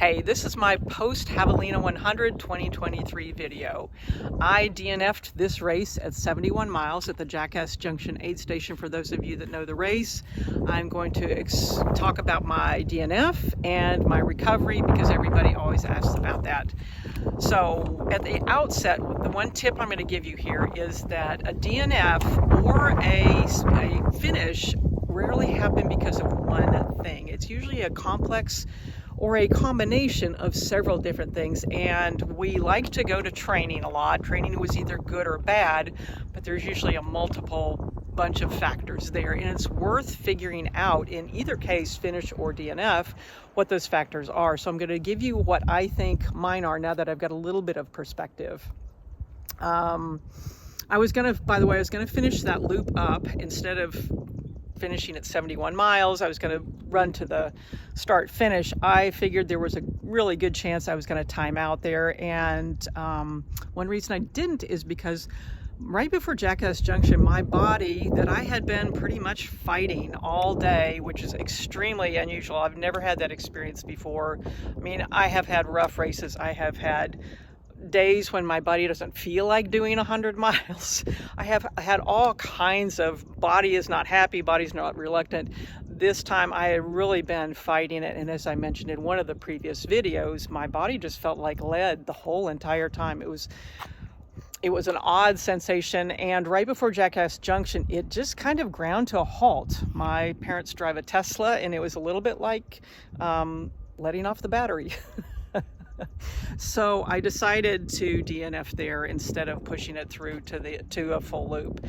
Hey, this is my post Javelina 100 2023 video. I DNF'd this race at 71 miles at the Jackass Junction aid station. For those of you that know the race, I'm going to talk about my DNF and my recovery because everybody always asks about that. So at the outset, the one tip I'm going to give you here is that a DNF or a finish rarely happen because of one thing. It's usually a complex or a combination of several different things, and we like to go to training a lot. Training was either good or bad, but there's usually a multiple bunch of factors there, and it's worth figuring out, in either case, finish or DNF, what those factors are. So I'm going to give you what I think mine are now that I've got a little bit of perspective. I was going to finish that loop up. Instead of finishing at 71 miles, I was going to run to the start finish. I figured there was a really good chance I was going to time out there, and one reason I didn't is because right before Jackass Junction, my body that I had been pretty much fighting all day, which is extremely unusual. I've never had that experience before. I mean, I have had rough races. I have had days when my body doesn't feel like doing 100 miles. I have had all kinds of body is not happy, body's not reluctant. This time I had really been fighting it, and as I mentioned in one of the previous videos, my body just felt like lead the whole entire time. It was an odd sensation, and right before Jackass Junction, it just kind of ground to a halt. My parents drive a Tesla, and it was a little bit like letting off the battery. So I decided to DNF there instead of pushing it through to a full loop,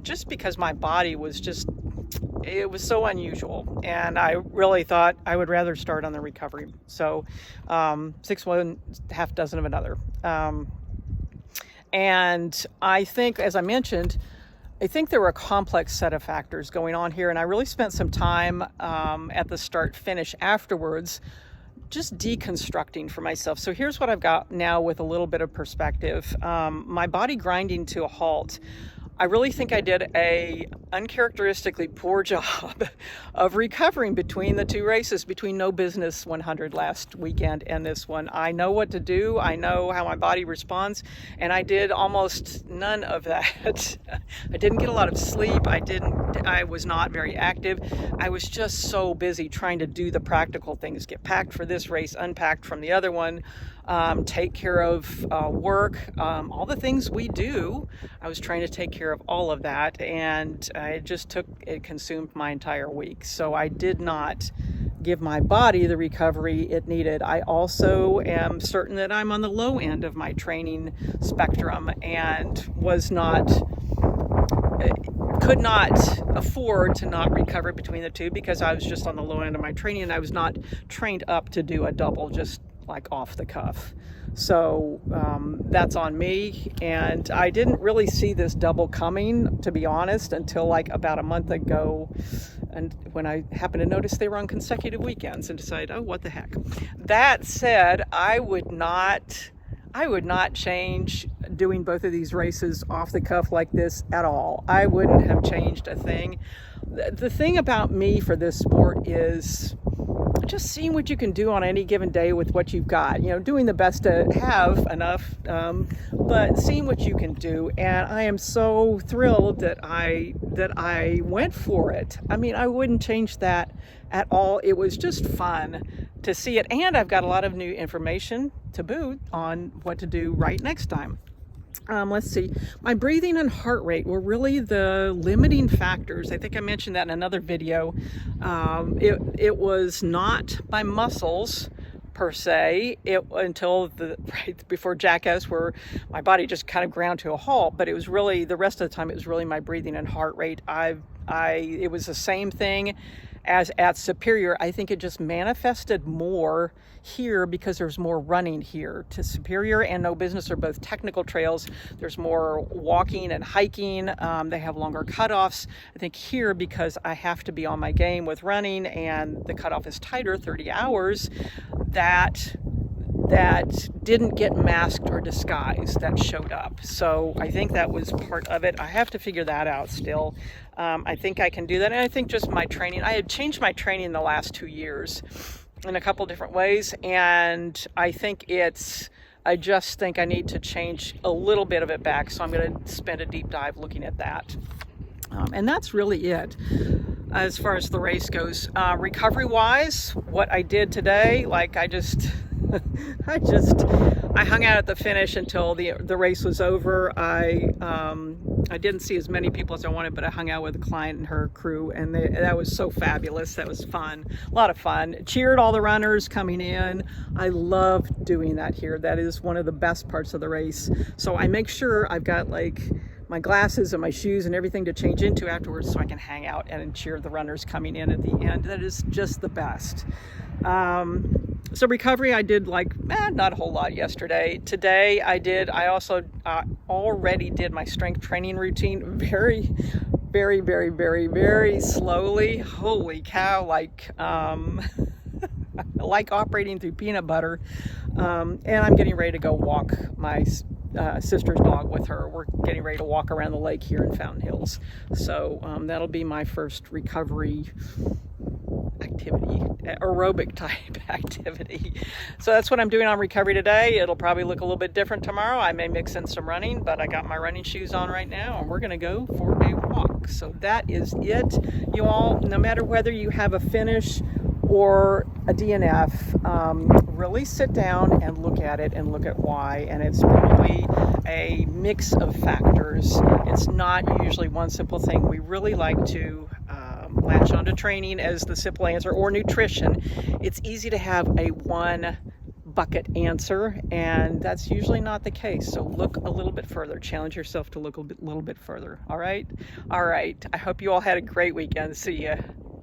just because my body was it was so unusual, and I really thought I would rather start on the recovery. So 6 one, half dozen of another. And I think, as I mentioned, I think there were a complex set of factors going on here, and I really spent some time at the start finish afterwards just deconstructing for myself. So here's what I've got now with a little bit of perspective. My body grinding to a halt. I really think I did a uncharacteristically poor job of recovering between the two races, between No Business 100 last weekend and this one. I know what to do. I know how my body responds, and I did almost none of that. I didn't get a lot of sleep. I was not very active. I was just so busy trying to do the practical things, get packed for this race, unpacked from the other one, take care of work, all the things we do. I was trying to take care of all of that, and it consumed my entire week. So I did not give my body the recovery it needed. I also am certain that I'm on the low end of my training spectrum and could not afford to not recover between the two, because I was just on the low end of my training, and I was not trained up to do a double just like off the cuff. So that's on me, and I didn't really see this double coming, to be honest, until like about a month ago, and when I happened to notice they were on consecutive weekends and decided, oh, what the heck. That said, I would not change doing both of these races off the cuff like this at all. I wouldn't have changed a thing. The thing about me for this sport is just seeing what you can do on any given day with what you've got. Doing the best to have enough, but seeing what you can do. And I am so thrilled that I went for it. I mean, I wouldn't change that at all. It was just fun to see it, and I've got a lot of new information to boot on what to do right next time. Let's see. My breathing and heart rate were really the limiting factors. I think I mentioned that in another video. It was not my muscles per se until right before Jackass, where my body just kind of ground to a halt. But it was really, the rest of the time, it was really my breathing and heart rate. It was the same thing as at Superior. I think it just manifested more here because there's more running here. To Superior and No Business are both technical trails. There's more walking and hiking. They have longer cutoffs. I think here, because I have to be on my game with running and the cutoff is tighter, 30 hours, that didn't get masked or disguised, that showed up. So I think that was part of it. I have to figure that out still. I think I can do that. And I think just my training, I had changed my training in the last 2 years. in a couple different ways, and I just think I need to change a little bit of it back, so I'm going to spend a deep dive looking at that. And that's really it as far as the race goes. Recovery wise, what I did today, like I hung out at the finish until the race was over. I didn't see as many people as I wanted, but I hung out with a client and her crew, and that was so fabulous. That was fun, a lot of fun. Cheered all the runners coming in. I love doing that here. That is one of the best parts of the race. So I make sure I've got like my glasses and my shoes and everything to change into afterwards, so I can hang out and cheer the runners coming in at the end. That is just the best. So recovery, I did like not a whole lot yesterday. Today I also already did my strength training routine very, very, very, very, very slowly. Holy cow, like like operating through peanut butter. And I'm getting ready to go walk my sister's dog with her. We're getting ready to walk around the lake here in Fountain Hills. So that'll be my first recovery activity, aerobic type activity. So that's what I'm doing on recovery today. It'll probably look a little bit different tomorrow. I may mix in some running, but I got my running shoes on right now, and we're going to go for a walk. So that is it. You all, no matter whether you have a finish or a DNF, really sit down and look at it and look at why. And it's probably a mix of factors. It's not usually one simple thing. We really like to latch onto training as the simple answer, or nutrition. It's easy to have a one bucket answer, and that's usually not the case. So look a little bit further. Challenge yourself to look a little bit further. All right? I hope you all had a great weekend. See ya.